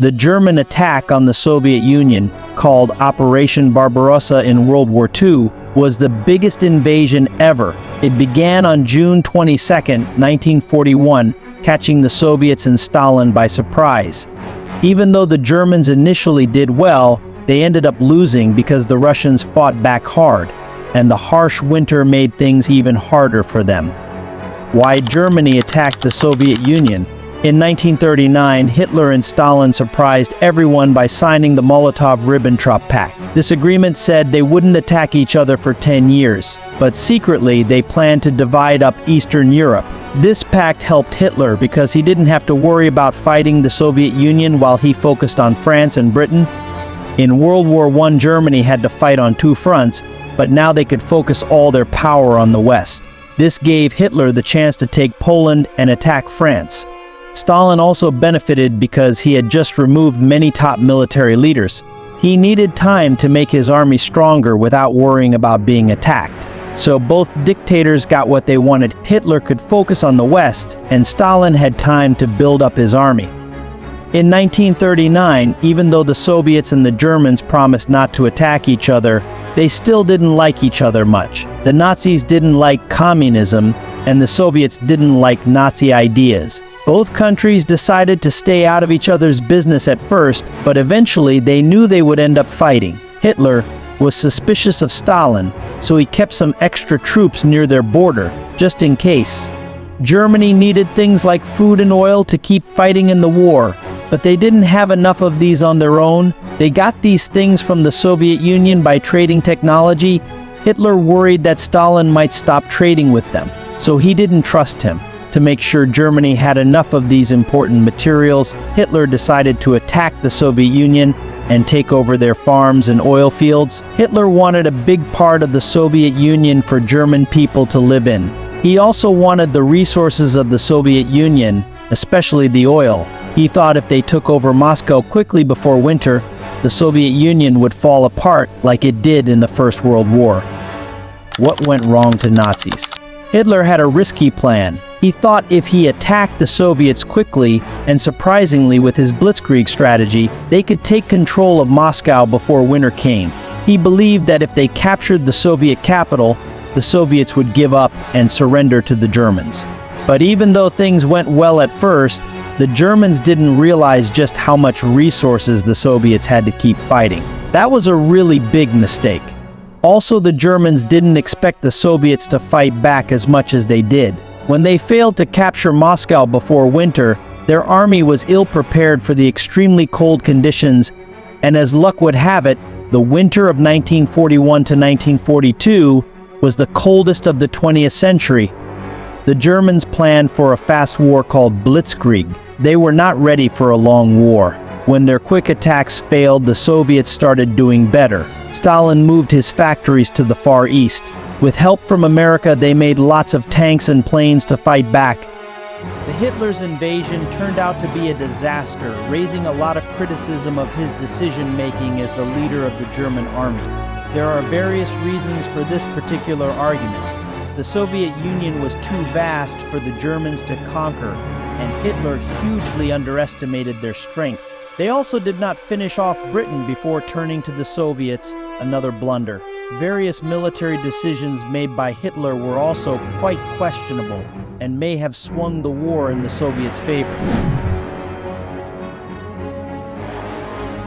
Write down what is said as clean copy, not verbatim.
The German attack on the Soviet Union, called Operation Barbarossa in World War II, was the biggest invasion ever. It began on June 22, 1941, catching the Soviets and Stalin by surprise. Even though the Germans initially did well, they ended up losing because the Russians fought back hard, and the harsh winter made things even harder for them. Why Germany attacked the Soviet Union? In 1939, Hitler and Stalin surprised everyone by signing the Molotov-Ribbentrop Pact. This agreement said they wouldn't attack each other for 10 years, but secretly they planned to divide up Eastern Europe. This pact helped Hitler because he didn't have to worry about fighting the Soviet Union while he focused on France and Britain. In World War I, Germany had to fight on two fronts, but now they could focus all their power on the West. This gave Hitler the chance to take Poland and attack France. Stalin also benefited because he had just removed many top military leaders. He needed time to make his army stronger without worrying about being attacked. So both dictators got what they wanted. Hitler could focus on the West, and Stalin had time to build up his army. In 1939, even though the Soviets and the Germans promised not to attack each other, they still didn't like each other much. The Nazis didn't like communism, and the Soviets didn't like Nazi ideas. Both countries decided to stay out of each other's business at first, but eventually they knew they would end up fighting. Hitler was suspicious of Stalin, so he kept some extra troops near their border, just in case. Germany needed things like food and oil to keep fighting in the war, but they didn't have enough of these on their own. They got these things from the Soviet Union by trading technology. Hitler worried that Stalin might stop trading with them, so he didn't trust him. To make sure Germany had enough of these important materials, Hitler decided to attack the Soviet Union and take over their farms and oil fields. Hitler wanted a big part of the Soviet Union for German people to live in. He also wanted the resources of the Soviet Union, especially the oil. He thought if they took over Moscow quickly before winter, the Soviet Union would fall apart like it did in the First World War. What went wrong to Nazis? Hitler had a risky plan. He thought if he attacked the Soviets quickly, and surprisingly with his Blitzkrieg strategy, they could take control of Moscow before winter came. He believed that if they captured the Soviet capital, the Soviets would give up and surrender to the Germans. But even though things went well at first, the Germans didn't realize just how much resources the Soviets had to keep fighting. That was a really big mistake. Also, the Germans didn't expect the Soviets to fight back as much as they did. When they failed to capture Moscow before winter, their army was ill-prepared for the extremely cold conditions, and as luck would have it, the winter of 1941 to 1942 was the coldest of the 20th century. The Germans planned for a fast war called Blitzkrieg. They were not ready for a long war. When their quick attacks failed, the Soviets started doing better. Stalin moved his factories to the Far East. With help from America, they made lots of tanks and planes to fight back. The Hitler's invasion turned out to be a disaster, raising a lot of criticism of his decision-making as the leader of the German army. There are various reasons for this particular argument. The Soviet Union was too vast for the Germans to conquer, and Hitler hugely underestimated their strength. They also did not finish off Britain before turning to the Soviets, another blunder. Various military decisions made by Hitler were also quite questionable and may have swung the war in the Soviets' favor.